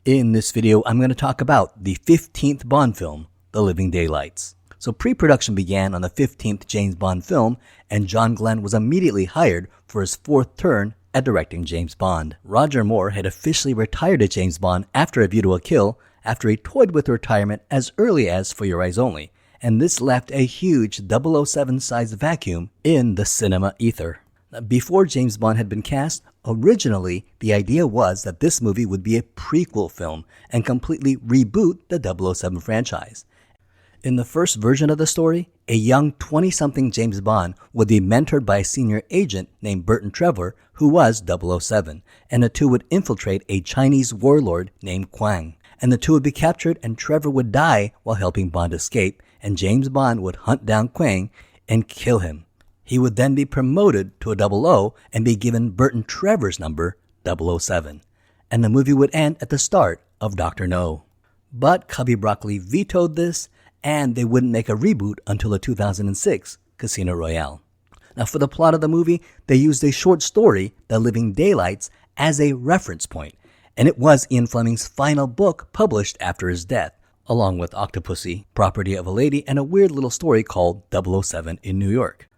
In this video, I'm going to talk about the 15th Bond film, The Living Daylights. So pre-production began on the 15th James Bond film, and John Glen was immediately hired for his fourth turn at directing James Bond. Roger Moore had officially retired as James Bond after A View to a Kill, after he toyed with retirement as early as For Your Eyes Only, and this left a huge 007-sized vacuum in the cinema ether. Before James Bond had been cast, originally the idea was that this movie would be a prequel film and completely reboot the 007 franchise. In the first version of the story, a young 20-something James Bond would be mentored by a senior agent named Burton Trevor, who was 007, and the two would infiltrate a Chinese warlord named Quang. And the two would be captured, and Trevor would die while helping Bond escape, and James Bond would hunt down Quang and kill him. He would then be promoted to a 00 and be given Burton Trevor's number, 007. And the movie would end at the start of Dr. No. But Cubby Broccoli vetoed this, and they wouldn't make a reboot until the 2006 Casino Royale. Now for the plot of the movie, they used a short story, The Living Daylights, as a reference point, and it was Ian Fleming's final book published after his death, along with Octopussy, Property of a Lady, and a weird little story called 007 in New York.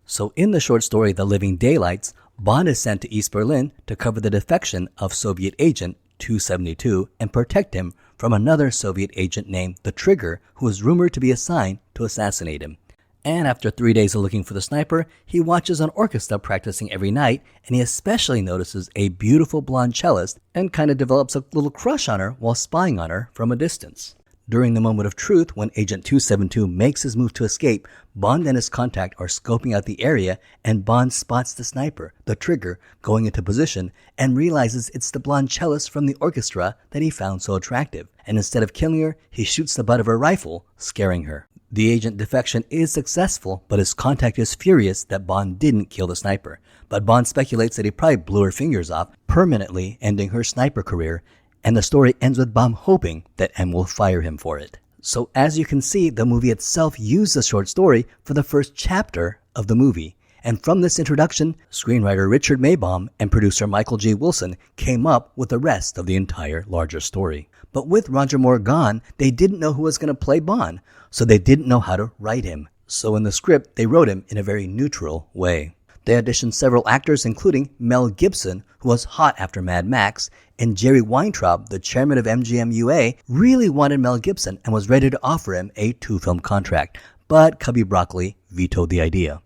So in the short story The Living Daylights, Bond is sent to East Berlin to cover the defection of Soviet agent 272 and protect him from another Soviet agent named The Trigger, who is rumored to be assigned to assassinate him. And after 3 days of looking for the sniper, he watches an orchestra practicing every night, and he especially notices a beautiful blonde cellist and kind of develops a little crush on her while spying on her from a distance. During the moment of truth, when Agent 272 makes his move to escape, Bond and his contact are scoping out the area, and Bond spots the sniper, The Trigger, going into position and realizes it's the blonde cellist from the orchestra that he found so attractive. And instead of killing her, he shoots the butt of her rifle, scaring her. The agent defection is successful, but his contact is furious that Bond didn't kill the sniper. But Bond speculates that he probably blew her fingers off, permanently ending her sniper career, and the story ends with Bond hoping that M will fire him for it. So as you can see, the movie itself used the short story for the first chapter of the movie. And from this introduction, screenwriter Richard Maibaum and producer Michael G. Wilson came up with the rest of the entire larger story. But with Roger Moore gone, they didn't know who was going to play Bond, so they didn't know how to write him. So in the script, they wrote him in a very neutral way. They auditioned several actors, including Mel Gibson, who was hot after Mad Max, and Jerry Weintraub, the chairman of MGM UA, really wanted Mel Gibson and was ready to offer him a 2-film contract, but Cubby Broccoli vetoed the idea.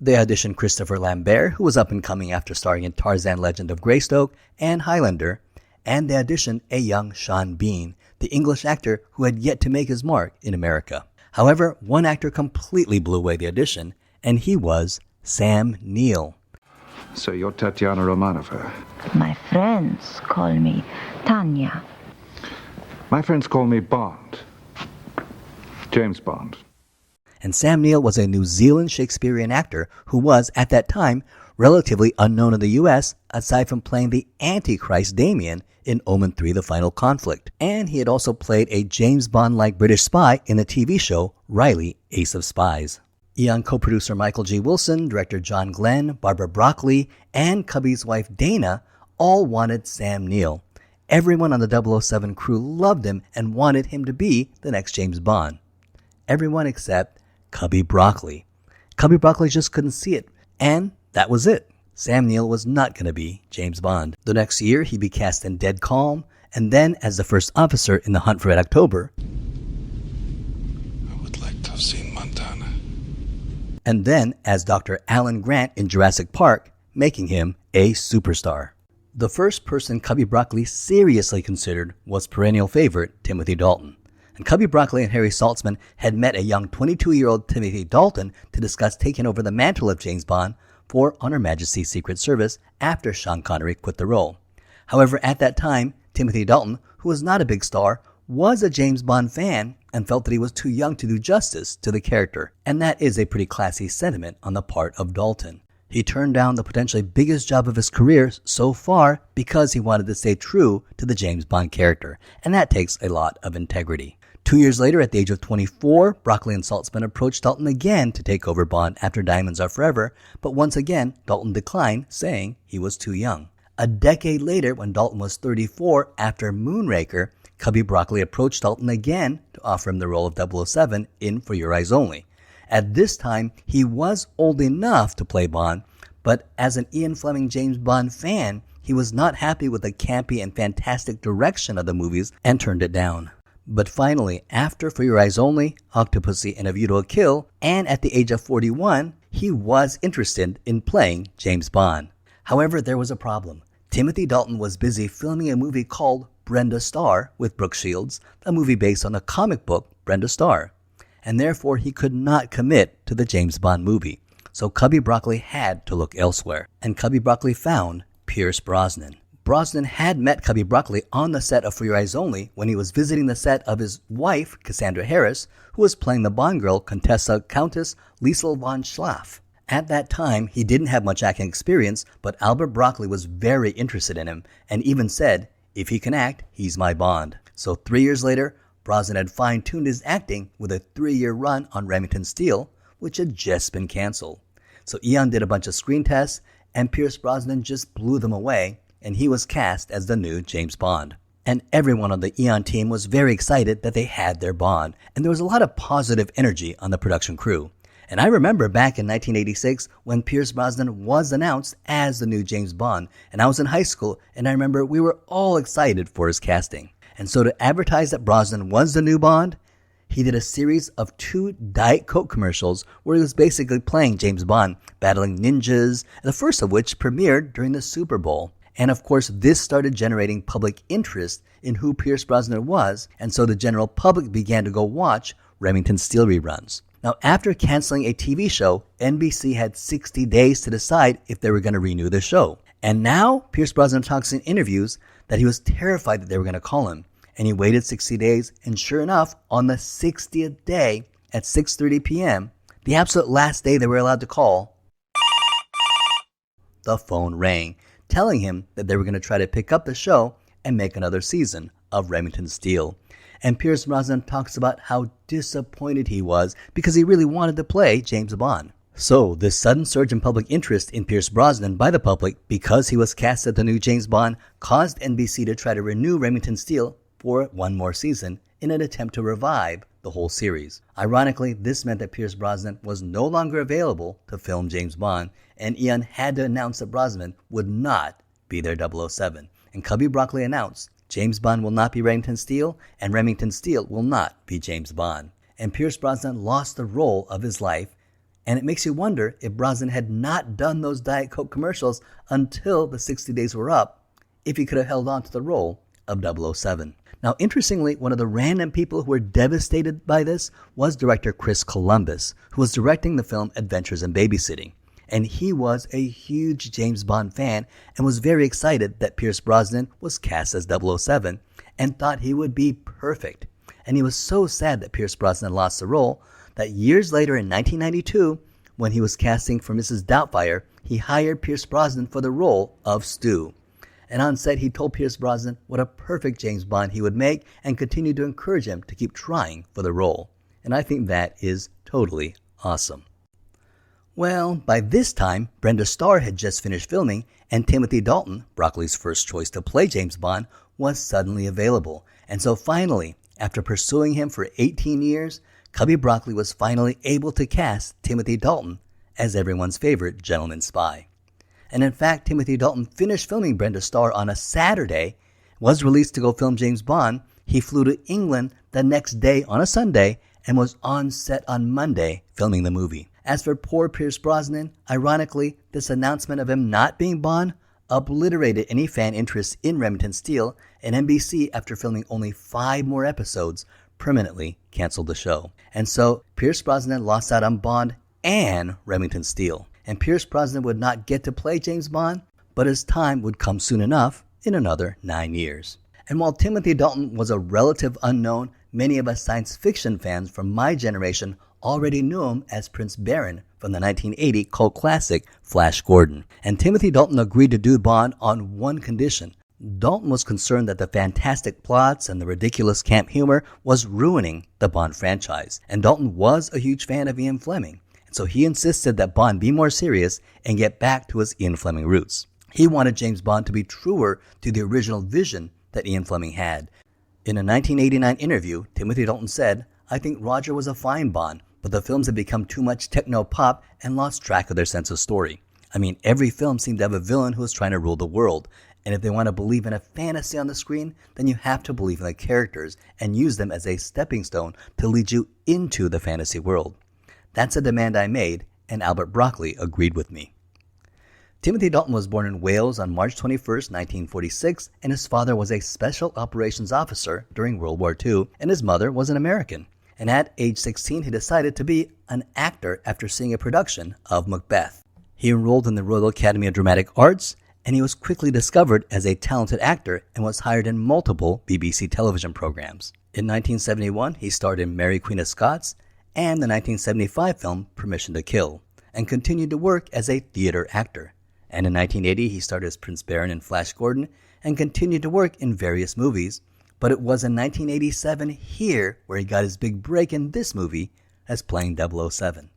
They auditioned Christopher Lambert, who was up and coming after starring in Tarzan Legend of Greystoke and Highlander, and they auditioned a young Sean Bean, the English actor who had yet to make his mark in America. However, one actor completely blew away the audition, and he was Sam Neill. So you're Tatiana Romanova. My friends call me Tanya. My friends call me Bond. James Bond. And Sam Neill was a New Zealand Shakespearean actor who was, at that time, relatively unknown in the US, aside from playing the Antichrist Damien in Omen 3: The Final Conflict. And he had also played a James Bond-like British spy in the TV show Riley, Ace of Spies. Eon co-producer Michael G. Wilson, director John Glen, Barbara Broccoli, and Cubby's wife Dana all wanted Sam Neill. Everyone on the 007 crew loved him and wanted him to be the next James Bond. Everyone except Cubby Broccoli. Cubby Broccoli just couldn't see it, and that was it. Sam Neill was not going to be James Bond. The next year, he'd be cast in Dead Calm, and then as the first officer in The Hunt for Red October. I would like to have seen Montana. And then as Dr. Alan Grant in Jurassic Park, making him a superstar. The first person Cubby Broccoli seriously considered was perennial favorite Timothy Dalton. And Cubby Broccoli and Harry Saltzman had met a young 22-year-old Timothy Dalton to discuss taking over the mantle of James Bond for On Her Majesty's Secret Service after Sean Connery quit the role. However, at that time, Timothy Dalton, who was not a big star, was a James Bond fan and felt that he was too young to do justice to the character. And that is a pretty classy sentiment on the part of Dalton. He turned down the potentially biggest job of his career so far because he wanted to stay true to the James Bond character, and that takes a lot of integrity. 2 years later, at the age of 24, Broccoli and Saltzman approached Dalton again to take over Bond after Diamonds Are Forever, but once again, Dalton declined, saying he was too young. A decade later, when Dalton was 34 after Moonraker, Cubby Broccoli approached Dalton again to offer him the role of 007 in For Your Eyes Only. At this time, he was old enough to play Bond, but as an Ian Fleming James Bond fan, he was not happy with the campy and fantastic direction of the movies and turned it down. But finally, after For Your Eyes Only, Octopussy, and A View to a Kill, and at the age of 41, he was interested in playing James Bond. However, there was a problem. Timothy Dalton was busy filming a movie called Brenda Starr with Brooke Shields, a movie based on the comic book Brenda Starr, and therefore he could not commit to the James Bond movie. So Cubby Broccoli had to look elsewhere, and Cubby Broccoli found Pierce Brosnan. Brosnan had met Cubby Broccoli on the set of For Your Eyes Only when he was visiting the set of his wife, Cassandra Harris, who was playing the Bond girl Contessa Countess Liesel von Schlaff. At that time, he didn't have much acting experience, but Albert Broccoli was very interested in him and even said, "If he can act, he's my Bond." So 3 years later, Brosnan had fine-tuned his acting with a 3-year run on Remington Steele, which had just been canceled. So Eon did a bunch of screen tests, and Pierce Brosnan just blew them away, and he was cast as the new James Bond. And everyone on the Eon team was very excited that they had their Bond, and there was a lot of positive energy on the production crew. And I remember back in 1986 when Pierce Brosnan was announced as the new James Bond, and I was in high school, and I remember we were all excited for his casting. And so to advertise that Brosnan was the new Bond, he did a series of 2 Diet Coke commercials where he was basically playing James Bond, battling ninjas, the first of which premiered during the Super Bowl. And of course, this started generating public interest in who Pierce Brosnan was, and so the general public began to go watch Remington Steele reruns. Now, after canceling a TV show, NBC had 60 days to decide if they were going to renew the show. And now, Pierce Brosnan talks in interviews that he was terrified that they were going to call him. And he waited 60 days, and sure enough, on the 60th day at 6:30 p.m., the absolute last day they were allowed to call, the phone rang, telling him that they were going to try to pick up the show and make another season of Remington Steele. And Pierce Brosnan talks about how disappointed he was because he really wanted to play James Bond. So, this sudden surge in public interest in Pierce Brosnan by the public because he was cast as the new James Bond caused NBC to try to renew Remington Steele for one more season in an attempt to revive the whole series. Ironically, this meant that Pierce Brosnan was no longer available to film James Bond, and Eon had to announce that Brosnan would not be their 007. And Cubby Broccoli announced, James Bond will not be Remington Steele, and Remington Steele will not be James Bond. And Pierce Brosnan lost the role of his life, and it makes you wonder if Brosnan had not done those Diet Coke commercials until the 60 days were up, if he could have held on to the role of 007. Now, interestingly, one of the random people who were devastated by this was director Chris Columbus, who was directing the film Adventures in Babysitting. And he was a huge James Bond fan and was very excited that Pierce Brosnan was cast as 007 and thought he would be perfect. And he was so sad that Pierce Brosnan lost the role that years later in 1992, when he was casting for Mrs. Doubtfire, he hired Pierce Brosnan for the role of Stu. And on set, he told Pierce Brosnan what a perfect James Bond he would make and continued to encourage him to keep trying for the role. And I think that is totally awesome. Well, by this time, Brenda Starr had just finished filming, and Timothy Dalton, Broccoli's first choice to play James Bond, was suddenly available. And so finally, after pursuing him for 18 years, Cubby Broccoli was finally able to cast Timothy Dalton as everyone's favorite gentleman spy. And in fact, Timothy Dalton finished filming Brenda Starr on a Saturday, was released to go film James Bond. He flew to England the next day on a Sunday and was on set on Monday filming the movie. As for poor Pierce Brosnan, ironically, this announcement of him not being Bond obliterated any fan interest in Remington Steele, and NBC, after filming only 5 more episodes, permanently canceled the show. And so, Pierce Brosnan lost out on Bond and Remington Steele. And Pierce Brosnan would not get to play James Bond, but his time would come soon enough in another 9 years. And while Timothy Dalton was a relative unknown, many of us science fiction fans from my generation already knew him as Prince Barin from the 1980 cult classic Flash Gordon. And Timothy Dalton agreed to do Bond on one condition. Dalton was concerned that the fantastic plots and the ridiculous camp humor was ruining the Bond franchise. And Dalton was a huge fan of Ian Fleming. And so he insisted that Bond be more serious and get back to his Ian Fleming roots. He wanted James Bond to be truer to the original vision that Ian Fleming had. In a 1989 interview, Timothy Dalton said, "I think Roger was a fine Bond, but the films had become too much techno-pop and lost track of their sense of story. I mean, every film seemed to have a villain who was trying to rule the world, and if they want to believe in a fantasy on the screen, then you have to believe in the characters and use them as a stepping stone to lead you into the fantasy world. That's a demand I made, and Albert Broccoli agreed with me." Timothy Dalton was born in Wales on March 21, 1946, and his father was a special operations officer during World War II, and his mother was an American. And at age 16, he decided to be an actor after seeing a production of Macbeth. He enrolled in the Royal Academy of Dramatic Arts, and he was quickly discovered as a talented actor and was hired in multiple BBC television programs. In 1971, he starred in Mary Queen of Scots and the 1975 film Permission to Kill, and continued to work as a theater actor. And in 1980, he starred as Prince Baron in Flash Gordon and continued to work in various movies. But it was in 1987 here where he got his big break in this movie as playing 007.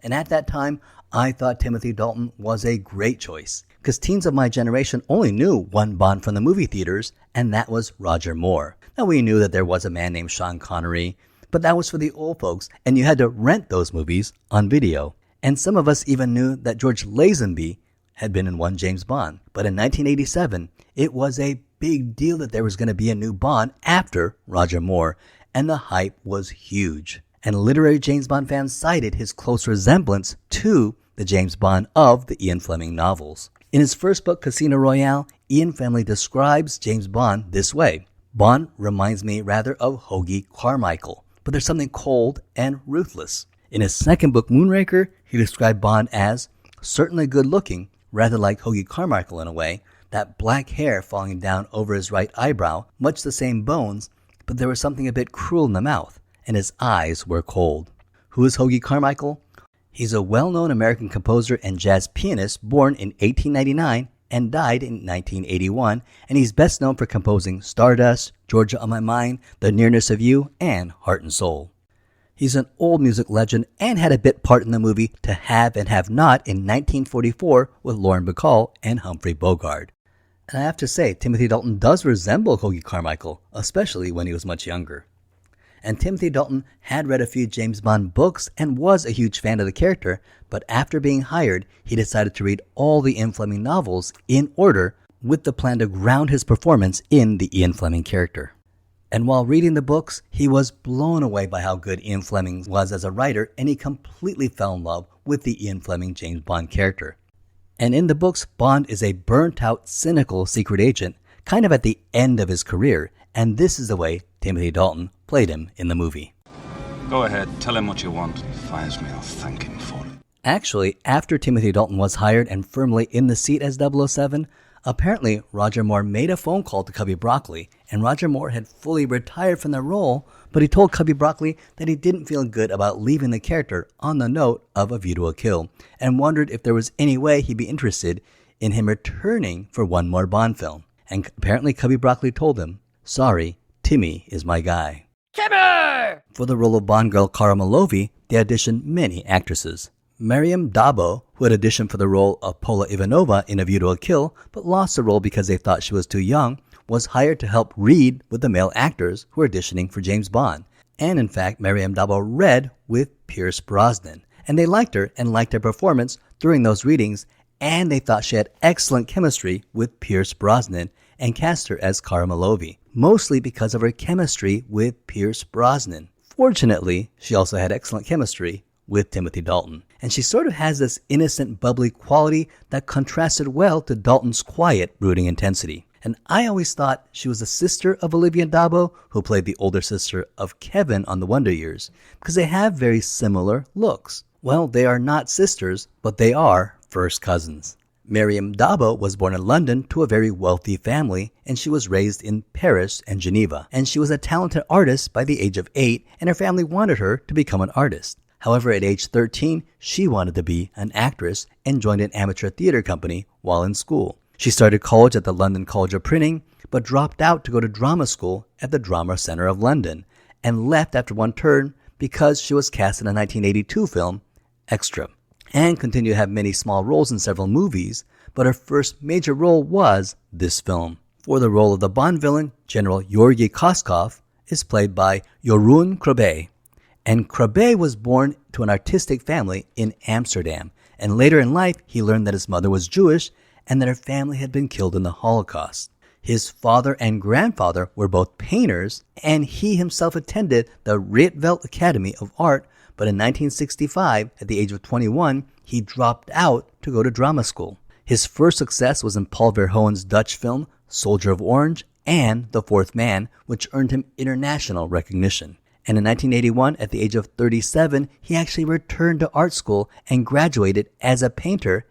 And at that time, I thought Timothy Dalton was a great choice, because teens of my generation only knew one Bond from the movie theaters, and that was Roger Moore. Now, we knew that there was a man named Sean Connery, but that was for the old folks, and you had to rent those movies on video. And some of us even knew that George Lazenby had been in one James Bond. But in 1987, it was a big deal that there was going to be a new Bond after Roger Moore, and the hype was huge. And literary James Bond fans cited his close resemblance to the James Bond of the Ian Fleming novels. In his first book, Casino Royale, Ian Fleming describes James Bond this way: "Bond reminds me rather of Hoagie Carmichael, but there's something cold and ruthless." In his second book, Moonraker, he described Bond as certainly good-looking, rather like Hoagie Carmichael in a way, that black hair falling down over his right eyebrow, much the same bones, but there was something a bit cruel in the mouth, and his eyes were cold. Who is Hoagie Carmichael? He's a well-known American composer and jazz pianist born in 1899 and died in 1981, and he's best known for composing Stardust, Georgia on My Mind, The Nearness of You, and Heart and Soul. He's an old music legend and had a bit part in the movie To Have and Have Not in 1944 with Lauren Bacall and Humphrey Bogart. And I have to say, Timothy Dalton does resemble Hoagie Carmichael, especially when he was much younger. And Timothy Dalton had read a few James Bond books and was a huge fan of the character, but after being hired, he decided to read all the Ian Fleming novels in order with the plan to ground his performance in the Ian Fleming character. And while reading the books, he was blown away by how good Ian Fleming was as a writer, and he completely fell in love with the Ian Fleming James Bond character. And in the books, Bond is a burnt-out, cynical secret agent, kind of at the end of his career, and this is the way Timothy Dalton played him in the movie. Go ahead, tell him what you want. If he finds me, I'll thank him for it. Actually, after Timothy Dalton was hired and firmly in the seat as 007, apparently Roger Moore made a phone call to Cubby Broccoli, and Roger Moore had fully retired from the role, but he told Cubby Broccoli that he didn't feel good about leaving the character on the note of A View to a Kill, and wondered if there was any way he'd be interested in him returning for one more Bond film. And apparently Cubby Broccoli told him, "Sorry, Timmy is my guy." Timmy! For the role of Bond girl Cara Milovy, they auditioned many actresses. Mariam Dabo, who had auditioned for the role of Paula Ivanova in A View to a Kill, but lost the role because they thought she was too young, was hired to help read with the male actors who were auditioning for James Bond. And in fact, Mariam Dabo read with Pierce Brosnan, and they liked her and liked her performance during those readings, and they thought she had excellent chemistry with Pierce Brosnan and cast her as Cara Milovy, mostly because of her chemistry with Pierce Brosnan. Fortunately, she also had excellent chemistry with Timothy Dalton, and she sort of has this innocent, bubbly quality that contrasted well to Dalton's quiet, brooding intensity. And I always thought she was the sister of Olivia Dabo, who played the older sister of Kevin on The Wonder Years, because they have very similar looks. Well, they are not sisters, but they are first cousins. Mariam Dabo was born in London to a very wealthy family, and she was raised in Paris and Geneva. And she was a talented artist by the age of 8, and her family wanted her to become an artist. However, at age 13, she wanted to be an actress and joined an amateur theater company while in school. She started college at the London College of Printing, but dropped out to go to drama school at the Drama Centre of London, and left after one term because she was cast in a 1982 film, Extra, and continued to have many small roles in several movies, but her first major role was this film. For the role of the Bond villain, General Georgy Koskov is played by Jeroen Krabbe. And Krabbe was born to an artistic family in Amsterdam, and later in life he learned that his mother was Jewish and that her family had been killed in the Holocaust. His father and grandfather were both painters, and he himself attended the Rietveld Academy of Art, but in 1965, at the age of 21, he dropped out to go to drama school. His first success was in Paul Verhoeven's Dutch film Soldier of Orange and The Fourth Man, which earned him international recognition. And in 1981, at the age of 37, he actually returned to art school and graduated as a painter,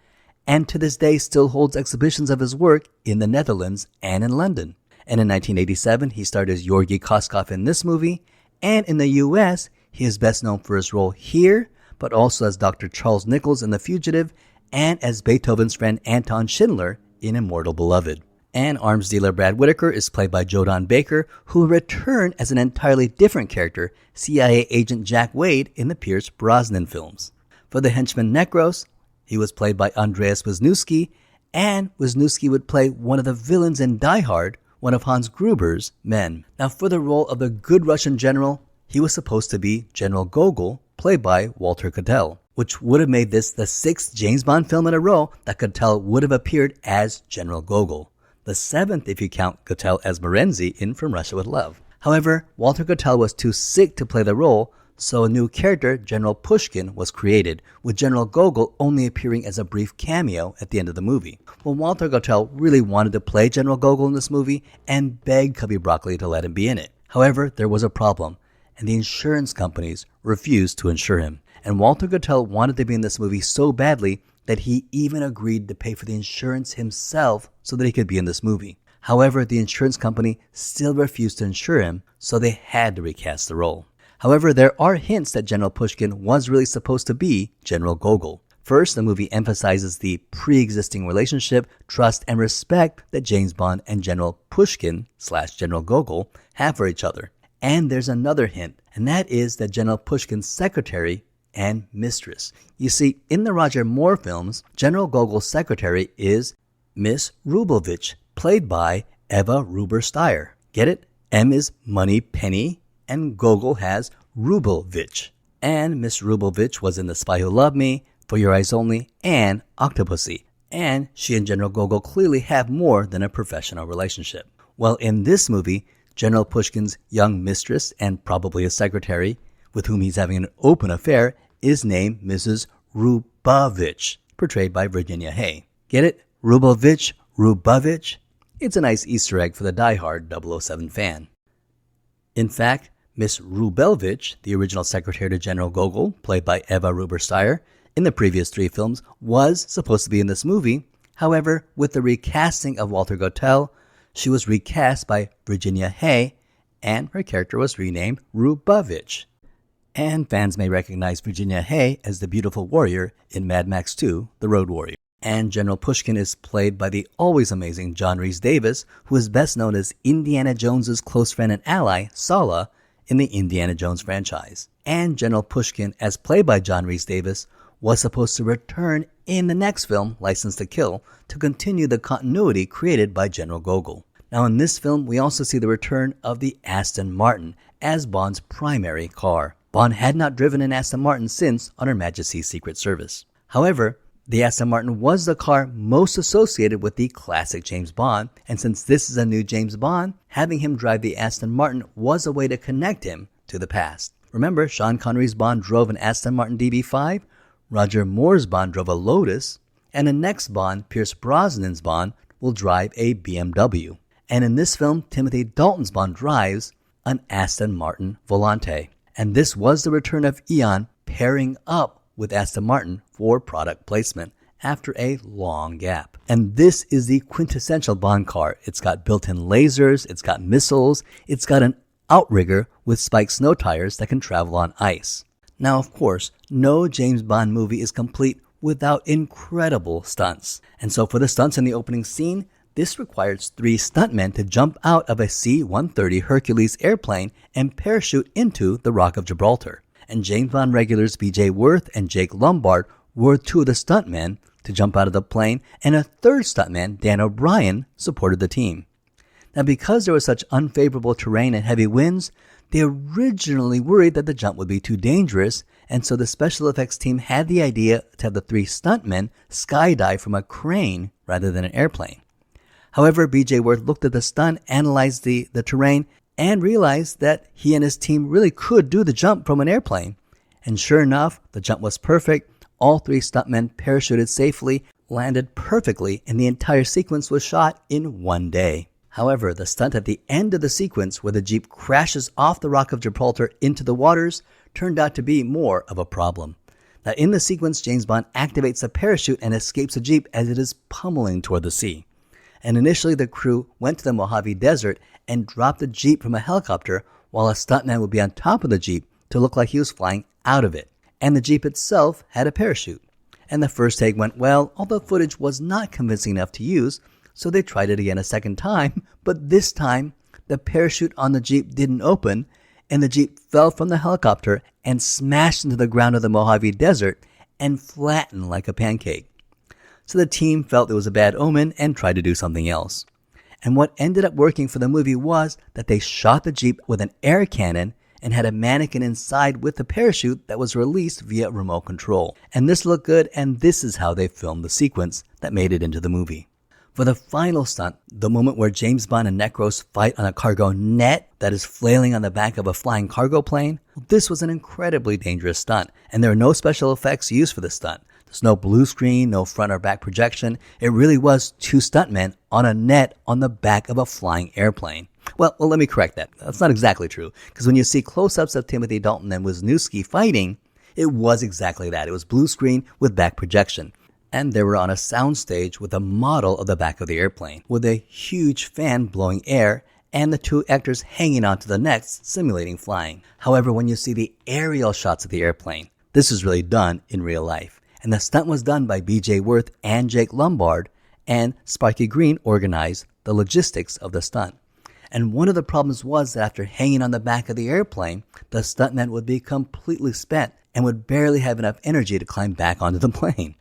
and to this day still holds exhibitions of his work in the Netherlands and in London. And in 1987, he starred as Georgy Koskov in this movie, and in the US, he is best known for his role here, but also as Dr. Charles Nichols in The Fugitive, and as Beethoven's friend Anton Schindler in Immortal Beloved. And arms dealer Brad Whitaker is played by Jodan Baker, who returned as an entirely different character, CIA agent Jack Wade in the Pierce Brosnan films. For the henchman Necros, he was played by Andreas Wisniewski, and Wisniewski would play one of the villains in Die Hard, one of Hans Gruber's men. Now for the role of the good Russian general, he was supposed to be General Gogol, played by Walter Kottel, which would have made this the 6th James Bond film in a row that Kottel would have appeared as General Gogol. The 7th if you count Kottel as Morenzi in From Russia with Love. However, Walter Kottel was too sick to play the role, so a new character, General Pushkin, was created, with General Gogol only appearing as a brief cameo at the end of the movie. Well, Walter Kottel really wanted to play General Gogol in this movie and begged Cubby Broccoli to let him be in it. However, there was a problem, and the insurance companies refused to insure him. And Walter Kottel wanted to be in this movie so badly that he even agreed to pay for the insurance himself so that he could be in this movie. However, the insurance company still refused to insure him, so they had to recast the role. However, there are hints that General Pushkin was really supposed to be General Gogol. First, the movie emphasizes the pre-existing relationship, trust, and respect that James Bond and General Pushkin / General Gogol have for each other. And there's another hint, and that is that General Pushkin's secretary and mistress. You see, in the Roger Moore films, General Gogol's secretary is Miss Rubelvich, played by Eva Ruber-Steyer. Get it? M is money penny, and Gogol has Rubelvich. And Miss Rubelvich was in The Spy Who Loved Me, For Your Eyes Only, and Octopussy. And she and General Gogol clearly have more than a professional relationship. Well, in this movie, General Pushkin's young mistress and probably a secretary, with whom he's having an open affair, is named Mrs. Rubavitch, portrayed by Virginia Hay. Get it? Rubavitch, Rubavitch? It's a nice Easter egg for the die-hard 007 fan. In fact, Miss Rubelvich, the original secretary to General Gogol, played by Eva Ruber-Steyer, in the previous 3 films, was supposed to be in this movie. However, with the recasting of Walter Kottel, she was recast by Virginia Hay, and her character was renamed Rubavitch. And fans may recognize Virginia Hay as the beautiful warrior in Mad Max 2, The Road Warrior. And General Pushkin is played by the always amazing John Rhys-Davies, who is best known as Indiana Jones's close friend and ally, Sala, in the Indiana Jones franchise. And General Pushkin, as played by John Rhys-Davies, was supposed to return in the next film, License to Kill, to continue the continuity created by General Gogol. Now in this film, we also see the return of the Aston Martin as Bond's primary car. Bond had not driven an Aston Martin since On Her Majesty's Secret Service. However, the Aston Martin was the car most associated with the classic James Bond, and since this is a new James Bond, having him drive the Aston Martin was a way to connect him to the past. Remember, Sean Connery's Bond drove an Aston Martin DB5, Roger Moore's Bond drove a Lotus, and the next Bond, Pierce Brosnan's Bond, will drive a BMW. And in this film, Timothy Dalton's Bond drives an Aston Martin Volante. And this was the return of Eon pairing up with Aston Martin for product placement after a long gap. And this is the quintessential Bond car. It's got built-in lasers, it's got missiles, it's got an outrigger with spiked snow tires that can travel on ice. Now, of course, no James Bond movie is complete without incredible stunts. And so for the stunts in the opening scene, this requires 3 stuntmen to jump out of a C-130 Hercules airplane and parachute into the Rock of Gibraltar. And James Bond regulars B.J. Worth and Jake Lombard were 2 of the stuntmen to jump out of the plane, and a third stuntman, Dan O'Brien, supported the team. Now, because there was such unfavorable terrain and heavy winds, they originally worried that the jump would be too dangerous, and so the special effects team had the idea to have the 3 stuntmen skydive from a crane rather than an airplane. However, B.J. Worth looked at the stunt, analyzed the terrain, and realized that he and his team really could do the jump from an airplane. And sure enough, the jump was perfect. All 3 stuntmen parachuted safely, landed perfectly, and the entire sequence was shot in 1 day. However, the stunt at the end of the sequence where the Jeep crashes off the Rock of Gibraltar into the waters turned out to be more of a problem. Now, in the sequence, James Bond activates a parachute and escapes the Jeep as it is pummeling toward the sea. And initially, the crew went to the Mojave Desert and dropped the Jeep from a helicopter while a stuntman would be on top of the Jeep to look like he was flying out of it. And the Jeep itself had a parachute. And the first take went well, although footage was not convincing enough to use, so they tried it again a second time, but this time, the parachute on the Jeep didn't open, and the Jeep fell from the helicopter and smashed into the ground of the Mojave Desert and flattened like a pancake. So the team felt it was a bad omen and tried to do something else. And what ended up working for the movie was that they shot the Jeep with an air cannon and had a mannequin inside with the parachute that was released via remote control. And this looked good, and this is how they filmed the sequence that made it into the movie. For the final stunt, the moment where James Bond and Necros fight on a cargo net that is flailing on the back of a flying cargo plane, this was an incredibly dangerous stunt, and there are no special effects used for this stunt. There's no blue screen, no front or back projection. It really was 2 stuntmen on a net on the back of a flying airplane. Well, let me correct that. That's not exactly true, because when you see close-ups of Timothy Dalton and Wisniewski fighting, it was exactly that. It was blue screen with back projection. And they were on a soundstage with a model of the back of the airplane, with a huge fan blowing air, and the 2 actors hanging onto the necks, simulating flying. However, when you see the aerial shots of the airplane, this is really done in real life. And the stunt was done by B.J. Worth and Jake Lombard, and Sparky Green organized the logistics of the stunt. And one of the problems was that after hanging on the back of the airplane, the stuntman would be completely spent and would barely have enough energy to climb back onto the plane.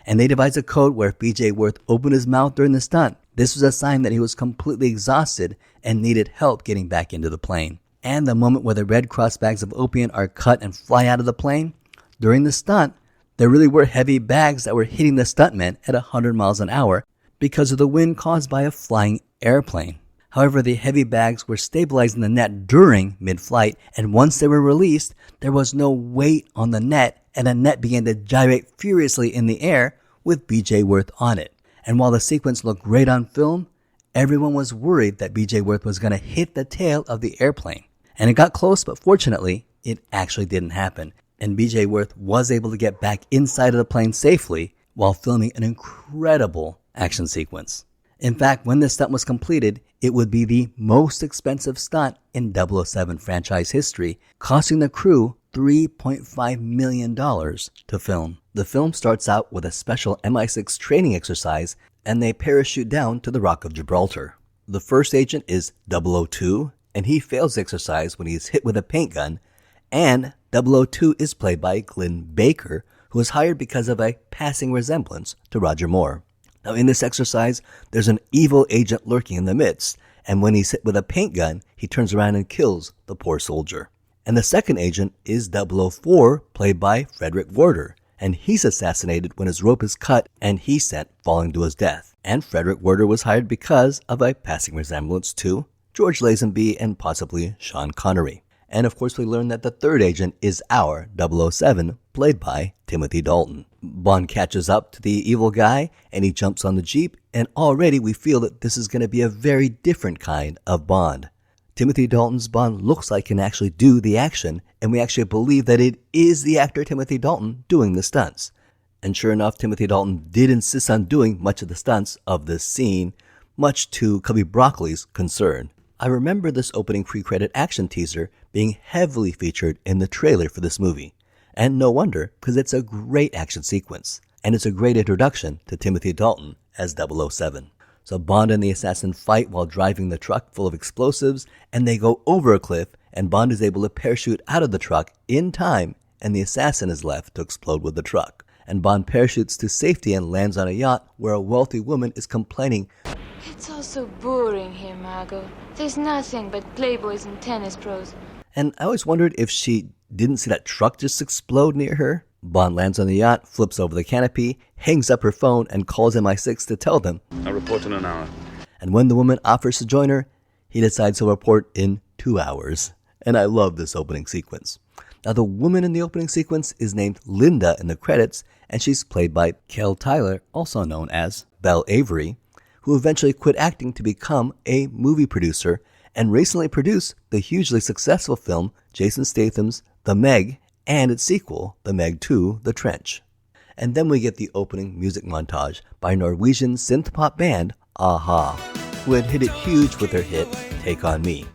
And they devised a code where if B.J. Worth opened his mouth during the stunt, this was a sign that he was completely exhausted and needed help getting back into the plane. And the moment where the Red Cross bags of opium are cut and fly out of the plane, during the stunt, there really were heavy bags that were hitting the stuntman at 100 miles an hour because of the wind caused by a flying airplane. However, the heavy bags were stabilizing the net during mid-flight, and once they were released, there was no weight on the net, and the net began to gyrate furiously in the air with B.J. Worth on it. And while the sequence looked great on film, everyone was worried that B.J. Worth was going to hit the tail of the airplane. And it got close, but fortunately, it actually didn't happen. And B.J. Worth was able to get back inside of the plane safely while filming an incredible action sequence. In fact, when this stunt was completed, it would be the most expensive stunt in 007 franchise history, costing the crew $3.5 million to film. The film starts out with a special MI6 training exercise, and they parachute down to the Rock of Gibraltar. The first agent is 002, and he fails the exercise when he is hit with a paint gun, and 002 is played by Glen Baker, who was hired because of a passing resemblance to Roger Moore. Now, in this exercise, there's an evil agent lurking in the midst, and when he's hit with a paint gun, he turns around and kills the poor soldier. And the second agent is 004, played by Frederick Warder, and he's assassinated when his rope is cut and he's sent falling to his death. And Frederick Warder was hired because of a passing resemblance to George Lazenby and possibly Sean Connery. And of course, we learn that the third agent is our 007, played by Timothy Dalton. Bond catches up to the evil guy, and he jumps on the Jeep, and already we feel that this is going to be a very different kind of Bond. Timothy Dalton's Bond looks like he can actually do the action, and we actually believe that it is the actor Timothy Dalton doing the stunts. And sure enough, Timothy Dalton did insist on doing much of the stunts of this scene, much to Cubby Broccoli's concern. I remember this opening pre-credit action teaser being heavily featured in the trailer for this movie. And no wonder, because it's a great action sequence. And it's a great introduction to Timothy Dalton as 007. So Bond and the assassin fight while driving the truck full of explosives, and they go over a cliff, and Bond is able to parachute out of the truck in time, and the assassin is left to explode with the truck. and Bond parachutes to safety and lands on a yacht where a wealthy woman is complaining, It's all so boring here, Margot. There's nothing but playboys and tennis pros. and I always wondered if she didn't see that truck just explode near her. Bond lands on the yacht, flips over the canopy, hangs up her phone, and calls MI6 to tell them. I'll report in an hour. And when the woman offers to join her, he decides he'll report in 2 hours. And I love this opening sequence. Now, the woman in the opening sequence is named Linda in the credits, and she's played by Kel Tyler, also known as Belle Avery, who eventually quit acting to become a movie producer and recently produced the hugely successful film Jason Statham's The Meg and its sequel, The Meg 2, The Trench. And then we get the opening music montage by Norwegian synth-pop band a-ha, who had hit it huge with their hit Take On Me.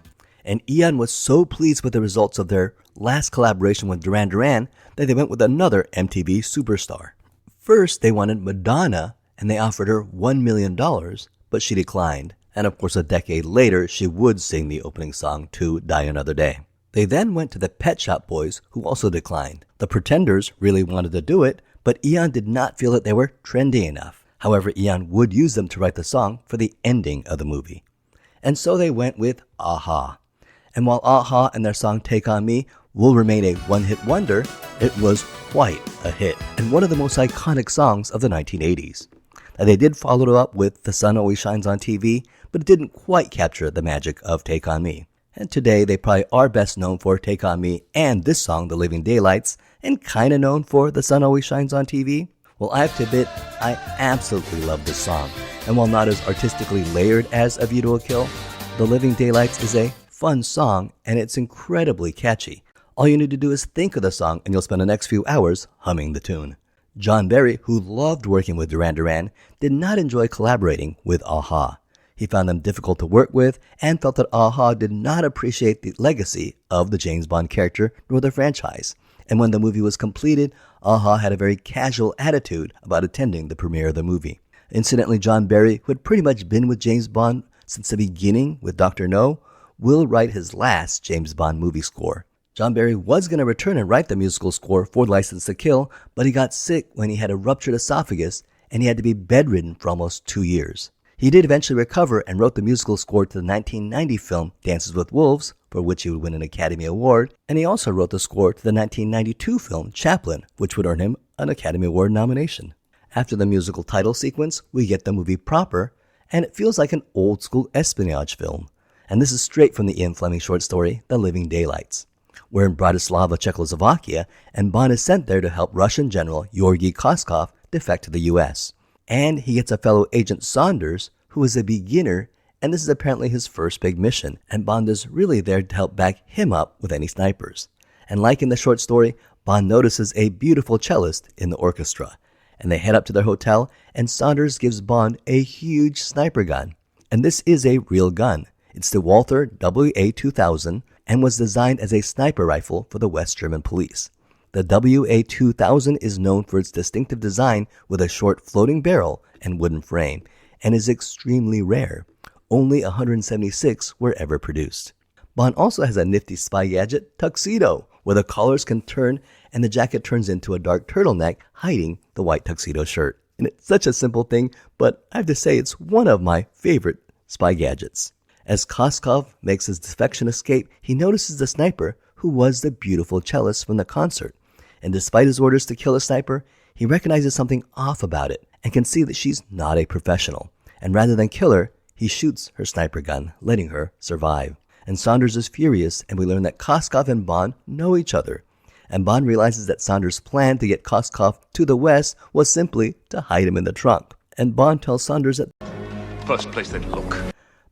And Eon was so pleased with the results of their last collaboration with Duran Duran that they went with another MTV superstar. First, they wanted Madonna, and they offered her $1 million, but she declined. And of course, a decade later, she would sing the opening song to Die Another Day. They then went to the Pet Shop Boys, who also declined. The Pretenders really wanted to do it, but Eon did not feel that they were trendy enough. However, Eon would use them to write the song for the ending of the movie. And so they went with a-ha. And while a-ha and their song Take On Me will remain a one-hit wonder, it was quite a hit, and one of the most iconic songs of the 1980s. Now, they did follow it up with The Sun Always Shines on TV, but it didn't quite capture the magic of Take On Me. And today, they probably are best known for Take On Me and this song, The Living Daylights, and kinda known for The Sun Always Shines on TV. Well, I have to admit, I absolutely love this song. And while not as artistically layered as A View to a Kill, The Living Daylights is a fun song, and it's incredibly catchy. All you need to do is think of the song, and you'll spend the next few hours humming the tune. John Barry, who loved working with Duran Duran, did not enjoy collaborating with a-ha. He found them difficult to work with and felt that a-ha did not appreciate the legacy of the James Bond character nor the franchise. And when the movie was completed, a-ha had a very casual attitude about attending the premiere of the movie. Incidentally, John Barry, who had pretty much been with James Bond since the beginning with Dr. No, will write his last James Bond movie score. John Barry was going to return and write the musical score for License to Kill, but he got sick when he had a ruptured esophagus and he had to be bedridden for almost 2 years. He did eventually recover and wrote the musical score to the 1990 film Dances with Wolves, for which he would win an Academy Award, and he also wrote the score to the 1992 film Chaplin, which would earn him an Academy Award nomination. After the musical title sequence, we get the movie proper, and it feels like an old-school espionage film. And this is straight from the Ian Fleming short story, The Living Daylights. We're in Bratislava, Czechoslovakia, and Bond is sent there to help Russian General Georgy Koskov defect to the U.S. And he gets a fellow agent, Saunders, who is a beginner, and this is apparently his first big mission, and Bond is really there to help back him up with any snipers. And like in the short story, Bond notices a beautiful cellist in the orchestra, and they head up to their hotel, and Saunders gives Bond a huge sniper gun. And this is a real gun. It's the Walther WA-2000 and was designed as a sniper rifle for the West German police. The WA-2000 is known for its distinctive design with a short floating barrel and wooden frame, and is extremely rare. Only 176 were ever produced. Bond also has a nifty spy gadget, Tuxedo, where the collars can turn and the jacket turns into a dark turtleneck hiding the white tuxedo shirt. And it's such a simple thing, but I have to say it's one of my favorite spy gadgets. As Koskov makes his defection escape, he notices the sniper, who was the beautiful cellist from the concert. And despite his orders to kill the sniper, he recognizes something off about it and can see that she's not a professional. And rather than kill her, he shoots her sniper gun, letting her survive. And Saunders is furious, and we learn that Koskov and Bond know each other. And Bond realizes that Saunders' plan to get Koskov to the west was simply to hide him in the trunk. And Bond tells Saunders that First place they'd look.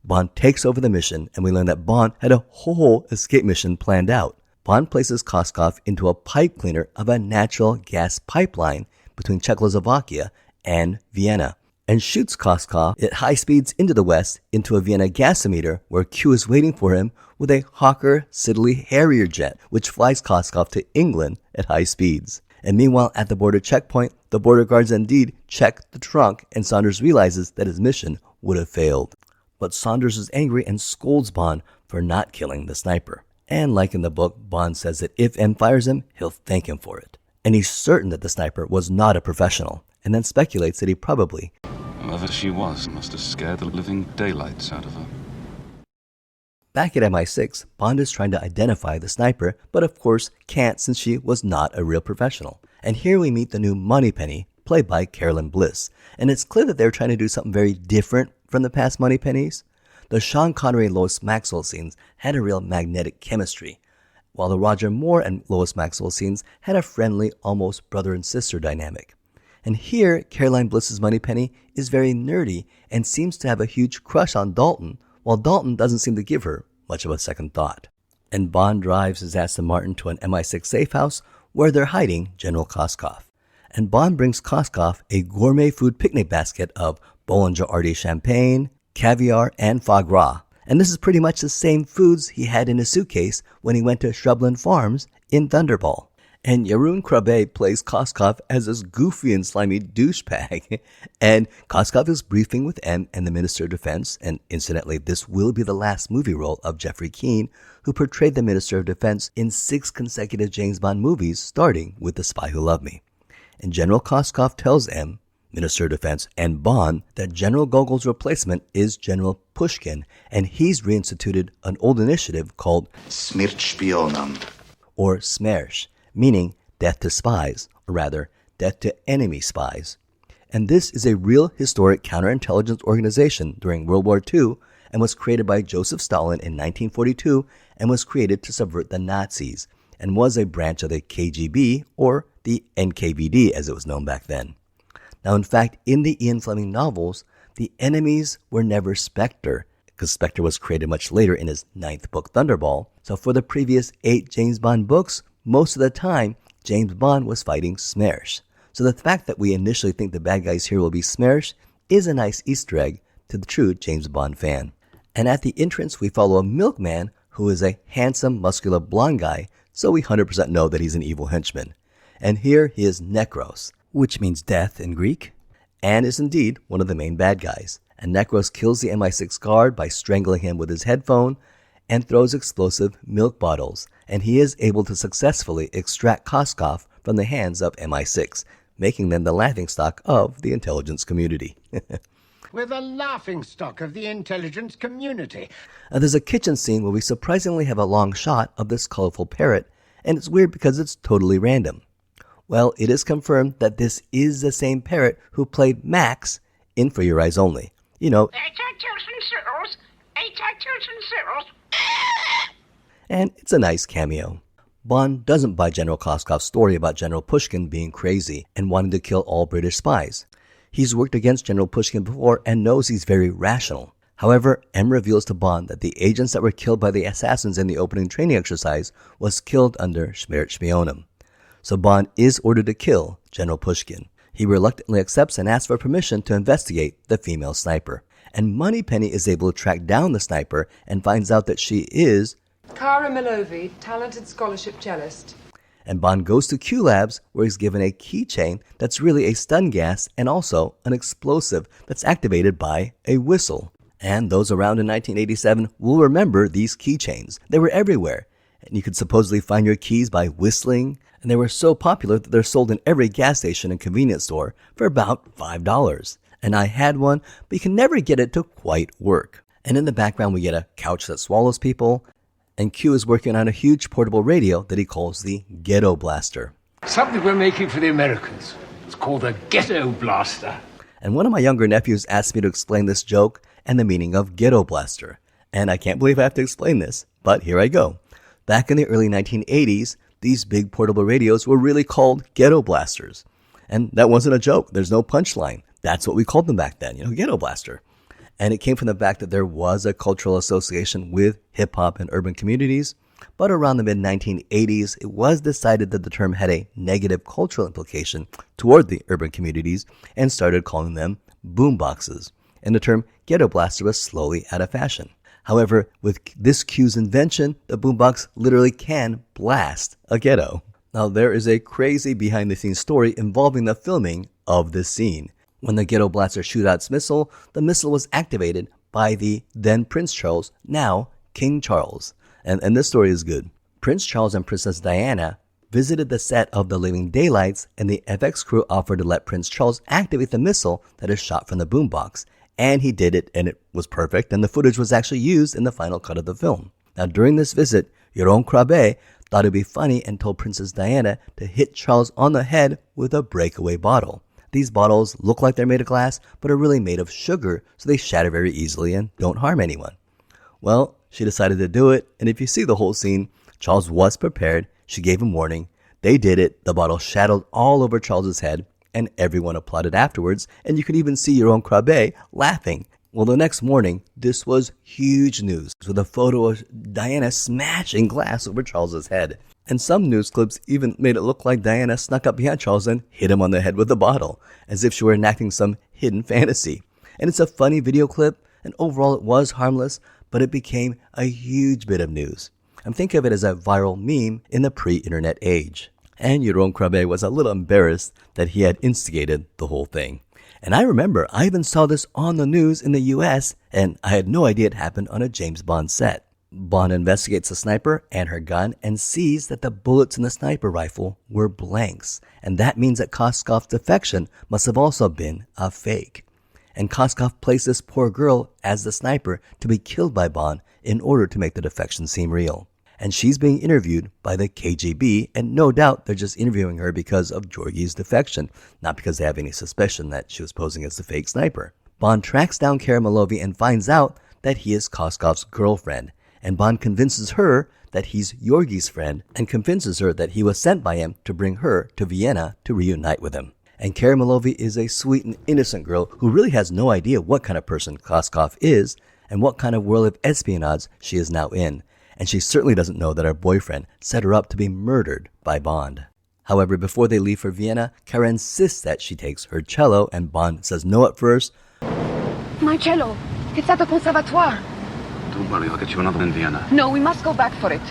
Bond takes over the mission, and we learn that Bond had a whole escape mission planned out. Bond places Koskov into a pipe cleaner of a natural gas pipeline between Czechoslovakia and Vienna, and shoots Koskov at high speeds into the west into a Vienna gasometer where Q is waiting for him with a Hawker Siddeley Harrier jet, which flies Koskov to England at high speeds. And meanwhile, at the border checkpoint, the border guards indeed check the trunk, and Saunders realizes that his mission would have failed. But Saunders is angry and scolds Bond for not killing the sniper. And like in the book, Bond says that if M fires him, he'll thank him for it. And he's certain that the sniper was not a professional, and then speculates that he probably, Whoever she was must have scared the living daylights out of her. Back at MI6, Bond is trying to identify the sniper, but of course can't since she was not a real professional. And here we meet the new Moneypenny, played by Carolyn Bliss. And it's clear that they're trying to do something very different from the past Moneypennies. The Sean Connery and Lois Maxwell scenes had a real magnetic chemistry, while the Roger Moore and Lois Maxwell scenes had a friendly, almost brother and sister dynamic. And here, Caroline Bliss's Moneypenny is very nerdy and seems to have a huge crush on Dalton, while Dalton doesn't seem to give her much of a second thought. And Bond drives his Aston Martin to an MI6 safe house where they're hiding General Koskov. And Bond brings Koskov a gourmet food picnic basket of Bollinger Arty champagne, caviar, and foie gras. And this is pretty much the same foods he had in his suitcase when he went to Shrubland Farms in Thunderball. And Jeroen Krabbe plays Koskov as this goofy and slimy douchebag. And Koskov is briefing with M and the Minister of Defense. And incidentally, this will be the last movie role of Jeffrey Keane, who portrayed the Minister of Defense in 6 consecutive James Bond movies, starting with The Spy Who Loved Me. And General Koskov tells M, Minister of Defense, and Bond that General Gogol's replacement is General Pushkin, and he's reinstituted an old initiative called Smrtspionen, or SMERSH, meaning death to spies, or rather, death to enemy spies. And this is a real historic counterintelligence organization during World War II and was created by Joseph Stalin in 1942 and was created to subvert the Nazis and was a branch of the KGB, or the NKVD as it was known back then. Now, in fact, in the Ian Fleming novels, the enemies were never Spectre, because Spectre was created much later in his 9th book, Thunderball. So for the previous 8 James Bond books, most of the time, James Bond was fighting SMERSH. So the fact that we initially think the bad guys here will be SMERSH is a nice Easter egg to the true James Bond fan. And at the entrance, we follow a milkman who is a handsome, muscular blonde guy, so we 100% know that he's an evil henchman. And here he is Nekros, which means death in Greek, and is indeed one of the main bad guys. And Nekros kills the MI6 guard by strangling him with his headphone and throws explosive milk bottles, and he is able to successfully extract Koskov from the hands of MI6, making them the laughingstock of the intelligence community. We're the laughingstock of the intelligence community. There's a kitchen scene where we surprisingly have a long shot of this colorful parrot, and it's weird because it's totally random. Well, it is confirmed that this is the same parrot who played Max in For Your Eyes Only. You know, and it's a nice cameo. Bond doesn't buy General Koskov's story about General Pushkin being crazy and wanting to kill all British spies. He's worked against General Pushkin before and knows he's very rational. However, M reveals to Bond that the agents that were killed by the assassins in the opening training exercise was killed under Smrtspionem. So Bond is ordered to kill General Pushkin. He reluctantly accepts and asks for permission to investigate the female sniper. And Moneypenny is able to track down the sniper and finds out that she is Cara Milovy, talented scholarship cellist. And Bond goes to Q Labs, where he's given a keychain that's really a stun gas and also an explosive that's activated by a whistle. And those around in 1987 will remember these keychains. They were everywhere, and you could supposedly find your keys by whistling, and they were so popular that they're sold in every gas station and convenience store for about $5. And I had one, but you can never get it to quite work. And in the background we get a couch that swallows people, and Q is working on a huge portable radio that he calls the Ghetto Blaster. Something we're making for the Americans. It's called a Ghetto Blaster. And one of my younger nephews asked me to explain this joke and the meaning of Ghetto Blaster. And I can't believe I have to explain this, but here I go. Back in the early 1980s, these big portable radios were really called Ghetto Blasters. And that wasn't a joke. There's no punchline. That's what we called them back then, Ghetto Blaster. And it came from the fact that there was a cultural association with hip-hop and urban communities. But around the mid-1980s, it was decided that the term had a negative cultural implication toward the urban communities and started calling them boomboxes. And the term Ghetto Blaster was slowly out of fashion. However, with this Q's invention, the boombox literally can blast a ghetto. Now, there is a crazy behind-the-scenes story involving the filming of this scene. When the Ghetto Blaster shot out its missile, the missile was activated by the then Prince Charles, now King Charles. And this story is good. Prince Charles and Princess Diana visited the set of The Living Daylights, and the FX crew offered to let Prince Charles activate the missile that is shot from the boombox. And he did it, and it was perfect, and the footage was actually used in the final cut of the film. Now, during this visit, Jeroen Krabbe thought it'd be funny and told Princess Diana to hit Charles on the head with a breakaway bottle. These bottles look like they're made of glass, but are really made of sugar, so they shatter very easily and don't harm anyone. Well, she decided to do it, and if you see the whole scene, Charles was prepared. She gave him warning. They did it. The bottle shattered all over Charles's head, and everyone applauded afterwards, and you could even see Jeroen Krabbe laughing. Well, the next morning, this was huge news, with a photo of Diana smashing glass over Charles's head. And some news clips even made it look like Diana snuck up behind Charles and hit him on the head with a bottle, as if she were enacting some hidden fantasy. And it's a funny video clip, and overall it was harmless, but it became a huge bit of news. And think of it as a viral meme in the pre-internet age. And Jeroen Krabbe was a little embarrassed that he had instigated the whole thing. And I remember I even saw this on the news in the US, and I had no idea it happened on a James Bond set. Bond investigates the sniper and her gun and sees that the bullets in the sniper rifle were blanks. And that means that Koskov's defection must have also been a fake. And Koskov placed this poor girl as the sniper to be killed by Bond in order to make the defection seem real. And she's being interviewed by the KGB, and no doubt they're just interviewing her because of Georgie's defection, not because they have any suspicion that she was posing as the fake sniper. Bond tracks down Cara Milovy and finds out that he is Koskov's girlfriend, and Bond convinces her that he's Georgie's friend and convinces her that he was sent by him to bring her to Vienna to reunite with him. And Cara Milovy is a sweet and innocent girl who really has no idea what kind of person Koskov is and what kind of world of espionage she is now in. And she certainly doesn't know that her boyfriend set her up to be murdered by Bond. However, before they leave for Vienna, Cara insists that she takes her cello, and Bond says no at first. My cello, it's at the conservatoire. Don't worry, I'll get you another in Vienna. No, we must go back for it.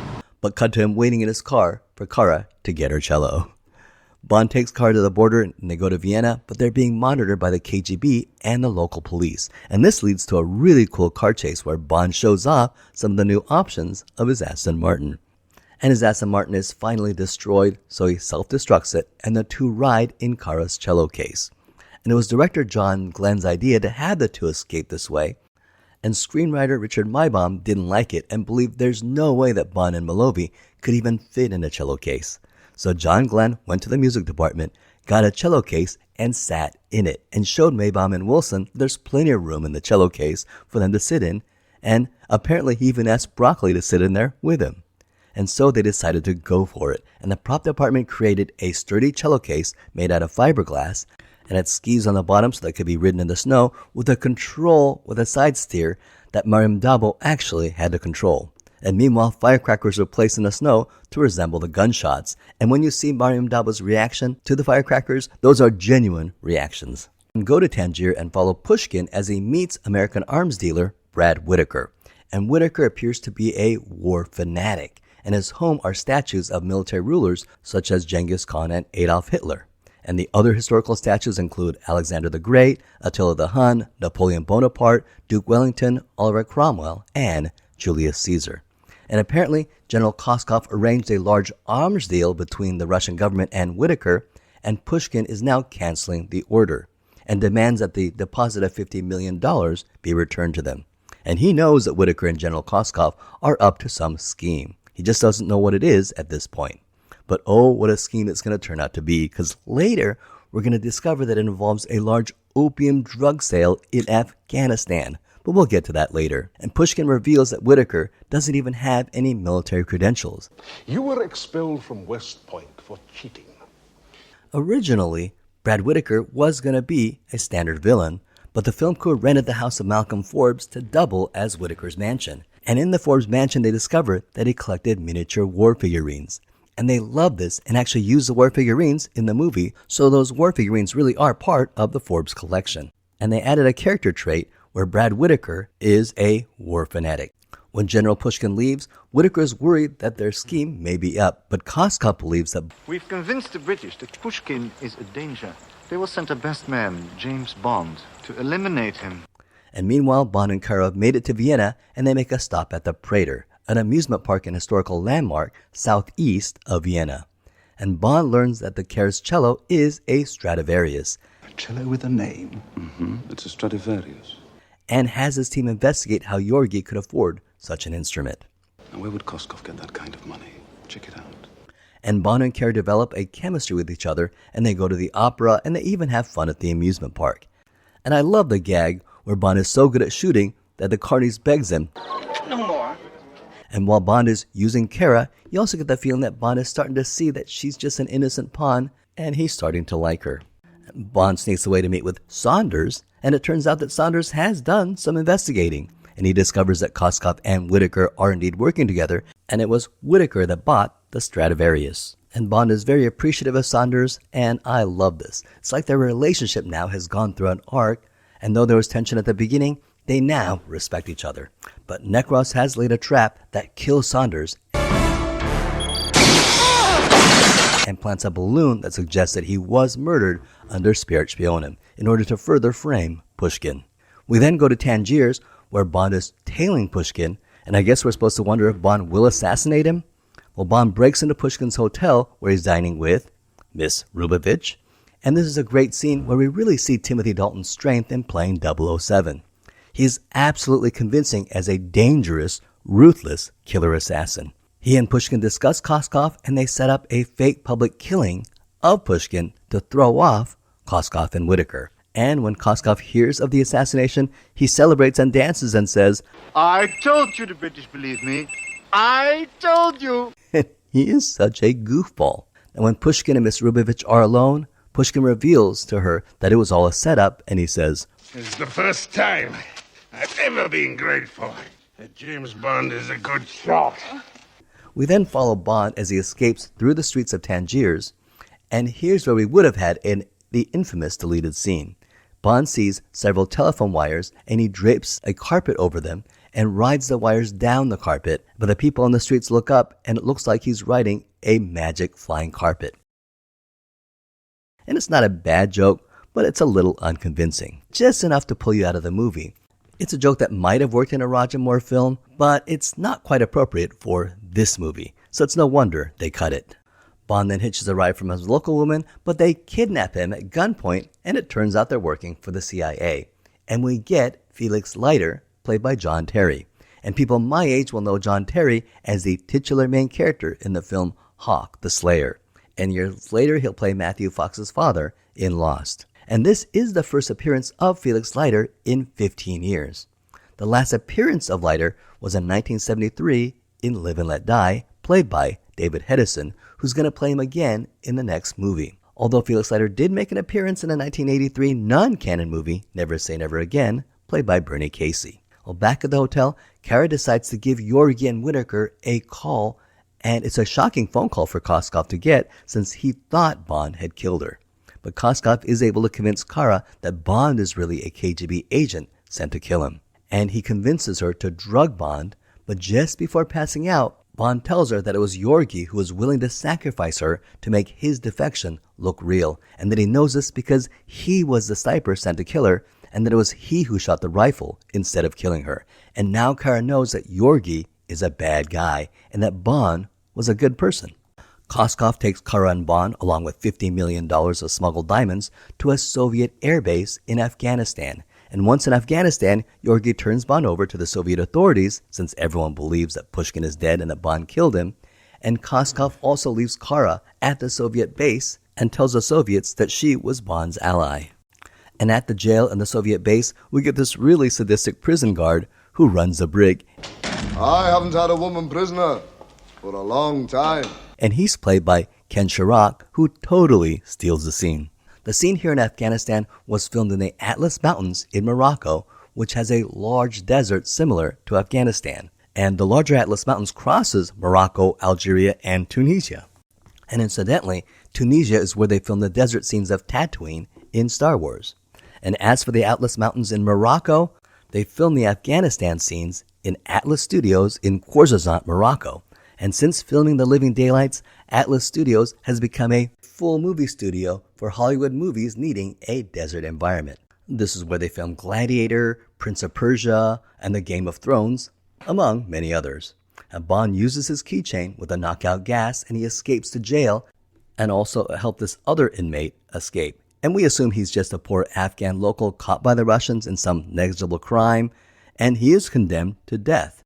But cut to him waiting in his car for Cara to get her cello. Bond takes Cara to the border and they go to Vienna, but they're being monitored by the KGB and the local police. And this leads to a really cool car chase where Bond shows off some of the new options of his Aston Martin. And his Aston Martin is finally destroyed, so he self-destructs it, and the two ride in Cara's cello case. And it was director John Glen's idea to have the two escape this way. And screenwriter Richard Maibaum didn't like it and believed there's no way that Bond and Milovy could even fit in a cello case. So John Glen went to the music department, got a cello case, and sat in it, and showed Maibaum and Wilson there's plenty of room in the cello case for them to sit in, and apparently he even asked Broccoli to sit in there with him. And so they decided to go for it, and the prop department created a sturdy cello case made out of fiberglass, and had skis on the bottom so that it could be ridden in the snow with a control with a side steer that Mariam Dabo actually had to control. And meanwhile, firecrackers were placed in the snow to resemble the gunshots. And when you see Mariam Dabo's reaction to the firecrackers, those are genuine reactions. And go to Tangier and follow Pushkin as he meets American arms dealer Brad Whitaker. And Whitaker appears to be a war fanatic, and his home are statues of military rulers such as Genghis Khan and Adolf Hitler. And the other historical statues include Alexander the Great, Attila the Hun, Napoleon Bonaparte, Duke Wellington, Oliver Cromwell, and Julius Caesar. And apparently, General Koskov arranged a large arms deal between the Russian government and Whitaker, and Pushkin is now canceling the order and demands that the deposit of $50 million be returned to them. And he knows that Whitaker and General Koskov are up to some scheme. He just doesn't know what it is at this point. But oh, what a scheme it's going to turn out to be, because later we're going to discover that it involves a large opium drug sale in Afghanistan. But we'll get to that later. And Pushkin reveals that Whitaker doesn't even have any military credentials. You were expelled from West Point for cheating. Originally, Brad Whitaker was going to be a standard villain, but the film crew rented the house of Malcolm Forbes to double as Whitaker's mansion. And in the Forbes mansion, they discovered that he collected miniature war figurines. And they loved this and actually used the war figurines in the movie, so those war figurines really are part of the Forbes collection. And they added a character trait where Brad Whitaker is a war fanatic. When General Pushkin leaves, Whitaker is worried that their scheme may be up, but Koskov believes that We've convinced the British that Pushkin is a danger. They will send their best man, James Bond, to eliminate him. And meanwhile, Bond and Cara have made it to Vienna, and they make a stop at the Prater, an amusement park and historical landmark southeast of Vienna. and Bond learns that the Cara's cello is a Stradivarius. A cello with a name? It's a Stradivarius. And has his team investigate how Yorgi could afford such an instrument. And where would Koskov get that kind of money? Check it out. And Bond and Cara develop a chemistry with each other, and they go to the opera, and they even have fun at the amusement park. And I love the gag where Bond is so good at shooting that the carnies begs him. No more. And while Bond is using Cara, you also get the feeling that Bond is starting to see that she's just an innocent pawn, and he's starting to like her. Bond sneaks away to meet with Saunders, and it turns out that Saunders has done some investigating. And he discovers that Koskov and Whitaker are indeed working together, and it was Whitaker that bought the Stradivarius. And Bond is very appreciative of Saunders, and I love this. It's like their relationship now has gone through an arc, and though there was tension at the beginning, they now respect each other. But Necros has laid a trap that kills Saunders and plants a balloon that suggests that he was murdered under Spirit Spionem in order to further frame Pushkin. We then go to Tangiers, where Bond is tailing Pushkin, and I guess we're supposed to wonder if Bond will assassinate him. Well, Bond breaks into Pushkin's hotel where he's dining with Miss Rubovich, and this is a great scene where we really see Timothy Dalton's strength in playing 007. He is absolutely convincing as a dangerous, ruthless killer assassin. He and Pushkin discuss Koskov, and they set up a fake public killing of Pushkin to throw off Koskov and Whitaker. And when Koskov hears of the assassination, he celebrates and dances and says, I told you the British believe me. I told you. He is such a goofball. And when Pushkin and Miss Rubovich are alone, Pushkin reveals to her that it was all a setup, and he says, It's the first time I've ever been grateful that James Bond is a good shot. We then follow Bond as he escapes through the streets of Tangiers, and here's where we would have had the infamous deleted scene. Bond sees several telephone wires, and he drapes a carpet over them and rides the wires down the carpet, but the people on the streets look up, and it looks like he's riding a magic flying carpet. And it's not a bad joke, but it's a little unconvincing. Just enough to pull you out of the movie. It's a joke that might have worked in a Roger Moore film, but it's not quite appropriate for this movie, so it's no wonder they cut it. Bond then hitches a ride from his local woman, but they kidnap him at gunpoint, and it turns out they're working for the CIA. And we get Felix Leiter, played by John Terry. And people my age will know John Terry as the titular main character in the film Hawk the Slayer. And years later, he'll play Matthew Fox's father in Lost. And this is the first appearance of Felix Leiter in 15 years. The last appearance of Leiter was in 1973 in Live and Let Die, played by David Hedison, who's going to play him again in the next movie. Although Felix Leiter did make an appearance in the 1983 non-canon movie Never Say Never Again, played by Bernie Casey. Well, back at the hotel, Cara decides to give Yorgi and Whitaker a call, and it's a shocking phone call for Koskov to get since he thought Bond had killed her. But Koskov is able to convince Cara that Bond is really a KGB agent sent to kill him. And he convinces her to drug Bond, but just before passing out, Bond tells her that it was Yorgi who was willing to sacrifice her to make his defection look real, and that he knows this because he was the sniper sent to kill her, and that it was he who shot the rifle instead of killing her. And now Cara knows that Yorgi is a bad guy, and that Bond was a good person. Koskov takes Cara and Bond, along with $50 million of smuggled diamonds, to a Soviet airbase in Afghanistan. And once in Afghanistan, Yorgi turns Bond over to the Soviet authorities, since everyone believes that Pushkin is dead and that Bond killed him. And Koskov also leaves Cara at the Soviet base and tells the Soviets that she was Bond's ally. And at the jail and the Soviet base, we get this really sadistic prison guard who runs the brig. I haven't had a woman prisoner for a long time. And he's played by Ken Sharrock, who totally steals the scene. The scene here in Afghanistan was filmed in the Atlas Mountains in Morocco, which has a large desert similar to Afghanistan. And the larger Atlas Mountains crosses Morocco, Algeria, and Tunisia. And incidentally, Tunisia is where they filmed the desert scenes of Tatooine in Star Wars. And as for the Atlas Mountains in Morocco, they filmed the Afghanistan scenes in Atlas Studios in Ouarzazate, Morocco. And since filming The Living Daylights, Atlas Studios has become a full movie studio for Hollywood movies needing a desert environment. This is where they filmed Gladiator, Prince of Persia, and The Game of Thrones, among many others. And Bond uses his keychain with a knockout gas, and he escapes to jail. and also help this other inmate escape. And we assume he's just a poor Afghan local caught by the Russians in some negligible crime, and he is condemned to death.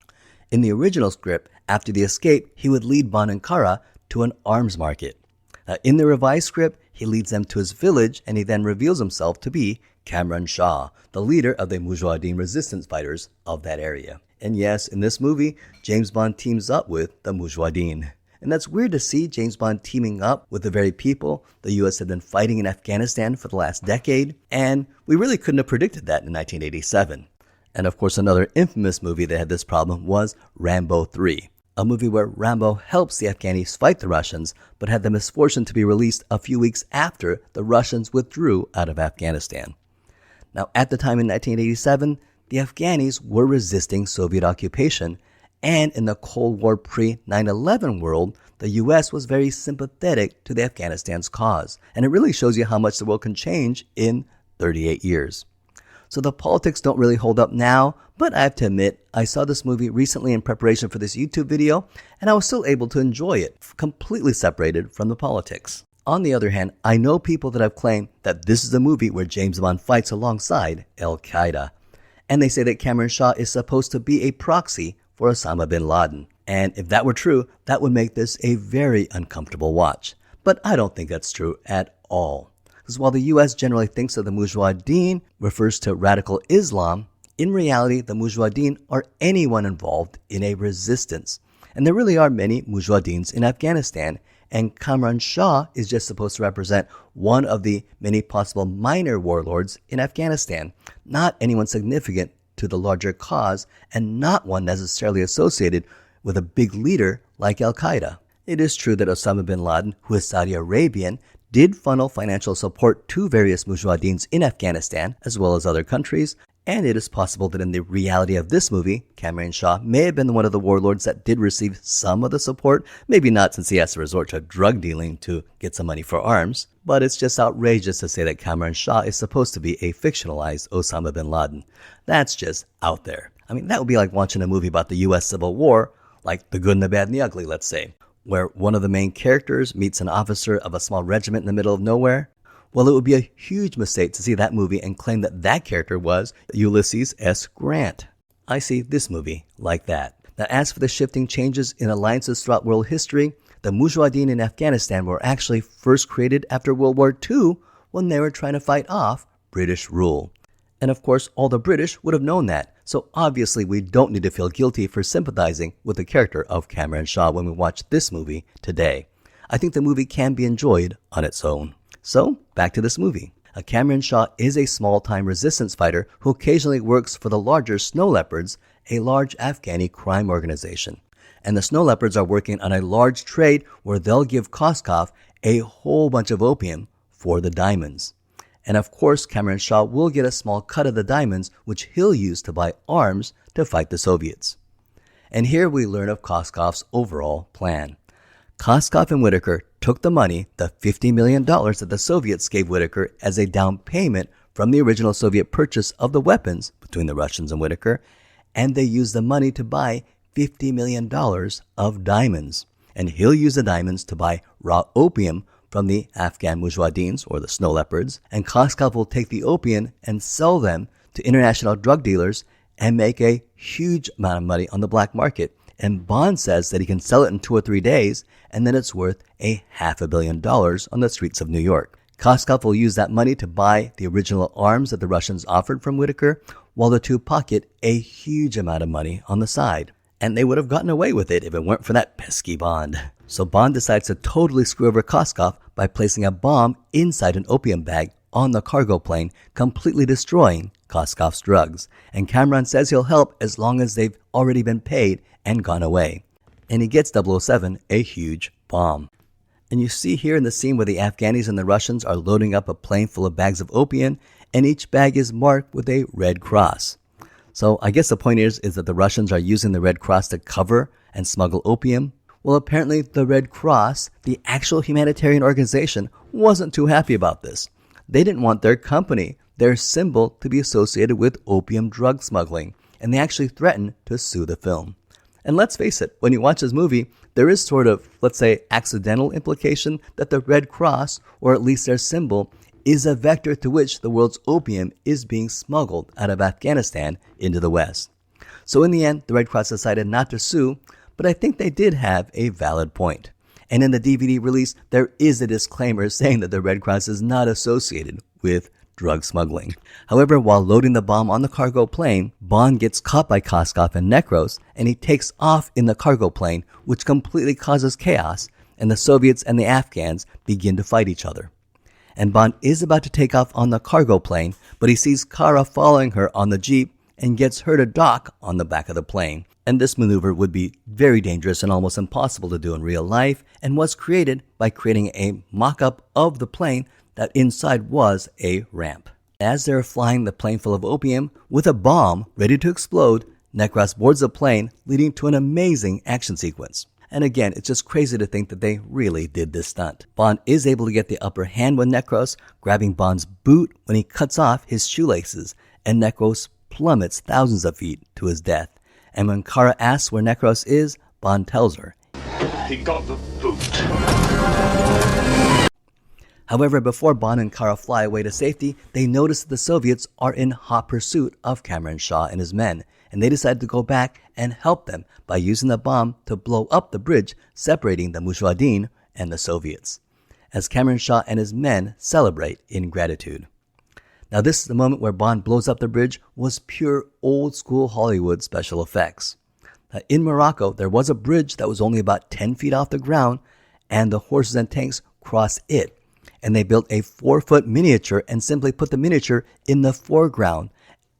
In the original script, after the escape, he would lead Bond and Cara to an arms market. Now, in the revised script, he leads them to his village, and he then reveals himself to be Kamran Shah, the leader of the Mujahideen resistance fighters of that area. And yes, in this movie, James Bond teams up with the Mujahideen. And that's weird to see James Bond teaming up with the very people the U.S. had been fighting in Afghanistan for the last decade, and we really couldn't have predicted that in 1987. And of course, another infamous movie that had this problem was Rambo 3, a movie where Rambo helps the Afghanis fight the Russians, but had the misfortune to be released a few weeks after the Russians withdrew out of Afghanistan. Now, at the time in 1987, the Afghanis were resisting Soviet occupation, and in the Cold War pre-9/11 world, the U.S. was very sympathetic to the Afghanistan's cause. And it really shows you how much the world can change in 38 years. So the politics don't really hold up now, but I have to admit, I saw this movie recently in preparation for this YouTube video, and I was still able to enjoy it, completely separated from the politics. On the other hand, I know people that have claimed that this is a movie where James Bond fights alongside Al-Qaeda. And they say that Kamran Shah is supposed to be a proxy for Osama bin Laden. And if that were true, that would make this a very uncomfortable watch. But I don't think that's true at all. Because while the U.S. generally thinks that the Mujahideen refers to radical Islam, in reality, the Mujahideen are anyone involved in a resistance. And there really are many Mujahideens in Afghanistan, and Kamran Shah is just supposed to represent one of the many possible minor warlords in Afghanistan, not anyone significant to the larger cause, and not one necessarily associated with a big leader like Al-Qaeda. It is true that Osama bin Laden, who is Saudi Arabian, did funnel financial support to various Mujahideens in Afghanistan, as well as other countries, and it is possible that in the reality of this movie, Kamran Shah may have been one of the warlords that did receive some of the support, maybe not since he has to resort to drug dealing to get some money for arms, but it's just outrageous to say that Kamran Shah is supposed to be a fictionalized Osama bin Laden. That's just out there. I mean, that would be like watching a movie about the U.S. Civil War, like The Good and the Bad and the Ugly, let's say, where one of the main characters meets an officer of a small regiment in the middle of nowhere. Well, it would be a huge mistake to see that movie and claim that that character was Ulysses S. Grant. I see this movie like that. Now, as for the shifting changes in alliances throughout world history, the Mujahideen in Afghanistan were actually first created after World War II when they were trying to fight off British rule. And of course, all the British would have known that. So obviously, we don't need to feel guilty for sympathizing with the character of Kamran Shah when we watch this movie today. I think the movie can be enjoyed on its own. So, back to this movie. Kamran Shah is a small-time resistance fighter who occasionally works for the larger Snow Leopards, a large Afghani crime organization. And the Snow Leopards are working on a large trade where they'll give Koskov a whole bunch of opium for the diamonds. And of course, Kamran Shah will get a small cut of the diamonds, which he'll use to buy arms to fight the Soviets. And here we learn of Koskov's overall plan. Koskov and Whitaker took the money, the $50 million that the Soviets gave Whitaker as a down payment from the original Soviet purchase of the weapons between the Russians and Whitaker, and they used the money to buy $50 million of diamonds. And he'll use the diamonds to buy raw opium from the Afghan Mujahideens, or the Snow Leopards, and Koskov will take the opium and sell them to international drug dealers and make a huge amount of money on the black market. And Bond says that he can sell it in 2 or 3 days, and then it's worth $500 million on the streets of New York. Koskov will use that money to buy the original arms that the Russians offered from Whitaker, while the two pocket a huge amount of money on the side. And they would have gotten away with it if it weren't for that pesky Bond. So Bond decides to totally screw over Koskov by placing a bomb inside an opium bag on the cargo plane, completely destroying Koskov's drugs. And Kamran says he'll help as long as they've already been paid and gone away. And he gets 007 a huge bomb. And you see here in the scene where the Afghanis and the Russians are loading up a plane full of bags of opium, and each bag is marked with a red cross. So I guess the point is that the Russians are using the Red Cross to cover and smuggle opium. Well, apparently the Red Cross, the actual humanitarian organization, wasn't too happy about this. They didn't want their company, their symbol, to be associated with opium drug smuggling, and they actually threatened to sue the film. And let's face it, when you watch this movie, there is sort of, let's say, accidental implication that the Red Cross, or at least their symbol, is a vector to which the world's opium is being smuggled out of Afghanistan into the West. So in the end, the Red Cross decided not to sue, but I think they did have a valid point. And in the DVD release, there is a disclaimer saying that the Red Cross is not associated with drug smuggling. However, while loading the bomb on the cargo plane, Bond gets caught by Koskov and Necros, and he takes off in the cargo plane, which completely causes chaos, and the Soviets and the Afghans begin to fight each other. And Bond is about to take off on the cargo plane, but he sees Cara following her on the Jeep and gets her to dock on the back of the plane. And this maneuver would be very dangerous and almost impossible to do in real life, and was created by creating a mock-up of the plane that inside was a ramp. As they're flying the plane full of opium with a bomb ready to explode, Necros boards the plane, leading to an amazing action sequence. And again, it's just crazy to think that they really did this stunt. Bond is able to get the upper hand with Necros, grabbing Bond's boot when he cuts off his shoelaces, and Necros plummets thousands of feet to his death. And when Cara asks where Necros is, Bond tells her. He got the boot. However, before Bond and Cara fly away to safety, they notice that the Soviets are in hot pursuit of Cameron Shaw and his men, and they decide to go back and help them by using the bomb to blow up the bridge separating the Mujahideen and the Soviets, as Cameron Shaw and his men celebrate in gratitude. Now this is the moment where Bond blows up the bridge was pure old school Hollywood special effects. Now, in Morocco, there was a bridge that was only about 10 feet off the ground, and the horses and tanks crossed it. And they built a 4-foot miniature and simply put the miniature in the foreground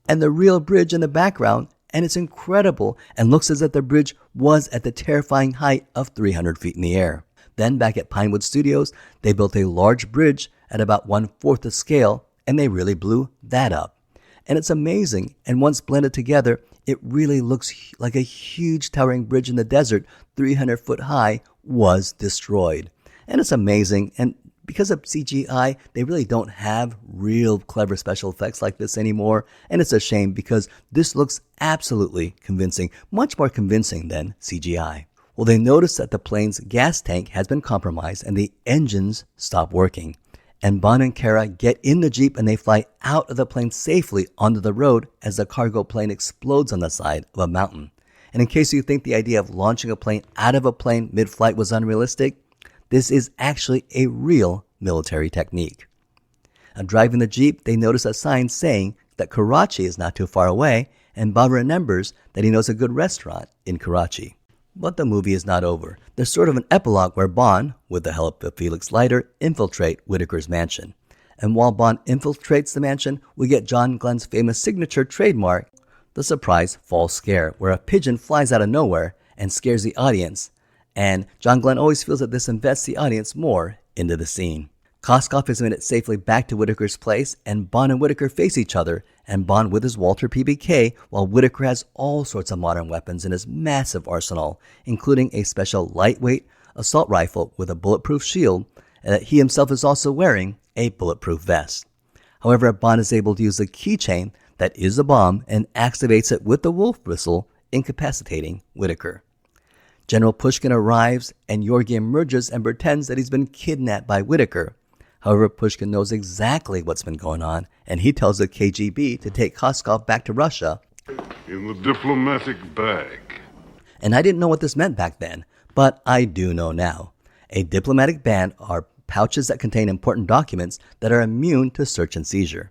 and the real bridge in the background, and it's incredible and looks as if the bridge was at the terrifying height of 300 feet in the air. Then back at Pinewood Studios, they built a large bridge at about 1/4 the scale, and they really blew that up. And it's amazing, and once blended together, it really looks like a huge towering bridge in the desert, 300 foot high, was destroyed. And it's amazing, and because of CGI, they really don't have real clever special effects like this anymore, and it's a shame because this looks absolutely convincing, much more convincing than CGI. Well, they notice that the plane's gas tank has been compromised and the engines stop working. And Bond and Cara get in the Jeep and they fly out of the plane safely onto the road as the cargo plane explodes on the side of a mountain. And in case you think the idea of launching a plane out of a plane mid-flight was unrealistic, this is actually a real military technique. Now, driving the Jeep, they notice a sign saying that Karachi is not too far away, and Bob remembers that he knows a good restaurant in Karachi. But the movie is not over. There's sort of an epilogue where Bond, with the help of Felix Leiter, infiltrate Whitaker's mansion. And while Bond infiltrates the mansion, we get John Glenn's famous signature trademark, the surprise false scare, where a pigeon flies out of nowhere and scares the audience. And John Glen always feels that this invests the audience more into the scene. Koskov has made it safely back to Whitaker's place, and Bond and Whitaker face each other, and Bond with his Walter PPK, while Whitaker has all sorts of modern weapons in his massive arsenal, including a special lightweight assault rifle with a bulletproof shield, and that he himself is also wearing a bulletproof vest. However, Bond is able to use the keychain that is the bomb and activates it with the wolf whistle, incapacitating Whitaker. General Pushkin arrives, and Yorgi emerges and pretends that he's been kidnapped by Whitaker. However, Pushkin knows exactly what's been going on, and he tells the KGB to take Koskov back to Russia. In the diplomatic bag. And I didn't know what this meant back then, but I do know now. A diplomatic bag are pouches that contain important documents that are immune to search and seizure.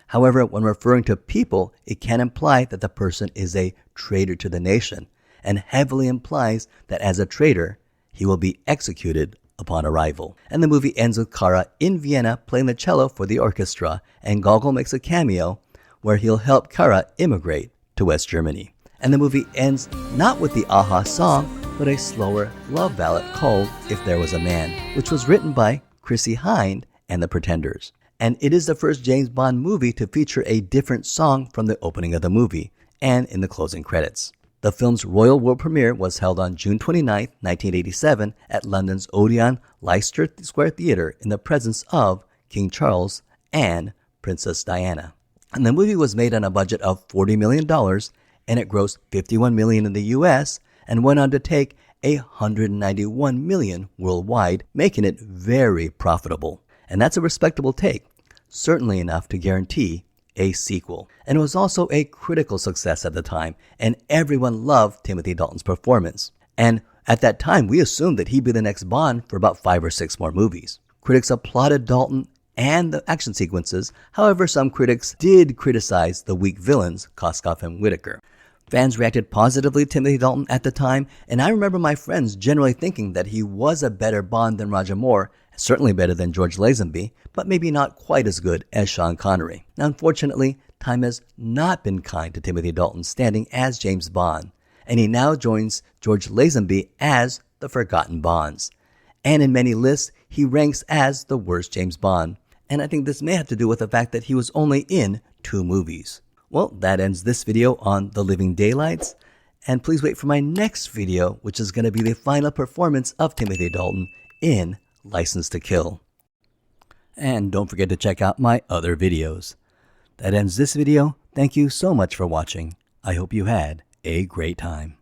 However, when referring to people, it can imply that the person is a traitor to the nation, and heavily implies that as a traitor, he will be executed upon arrival. And the movie ends with Cara in Vienna playing the cello for the orchestra, and Gogol makes a cameo where he'll help Cara immigrate to West Germany. And the movie ends not with the Aha song, but a slower love ballad called If There Was a Man, which was written by Chrissie Hynde and the Pretenders. And it is the first James Bond movie to feature a different song from the opening of the movie and in the closing credits. The film's royal world premiere was held on June 29, 1987 at London's Odeon Leicester Square Theatre in the presence of King Charles and Princess Diana. And the movie was made on a budget of $40 million, and it grossed $51 million in the US and went on to take $191 million worldwide, making it very profitable. And that's a respectable take, certainly enough to guarantee a sequel. And it was also a critical success at the time, and everyone loved Timothy Dalton's performance. And at that time, we assumed that he'd be the next Bond for about 5 or 6 more movies. Critics applauded Dalton and the action sequences. However, some critics did criticize the weak villains, Koskov and Whitaker. Fans reacted positively to Timothy Dalton at the time, and I remember my friends generally thinking that he was a better Bond than Roger Moore, certainly better than George Lazenby, but maybe not quite as good as Sean Connery. Now, unfortunately, time has not been kind to Timothy Dalton's standing as James Bond, and he now joins George Lazenby as the Forgotten Bonds. And in many lists, he ranks as the worst James Bond, and I think this may have to do with the fact that he was only in 2 movies. Well, that ends this video on The Living Daylights, and please wait for my next video, which is going to be the final performance of Timothy Dalton in License to Kill. And don't forget to check out my other videos. That ends this video. Thank you so much for watching. I hope you had a great time.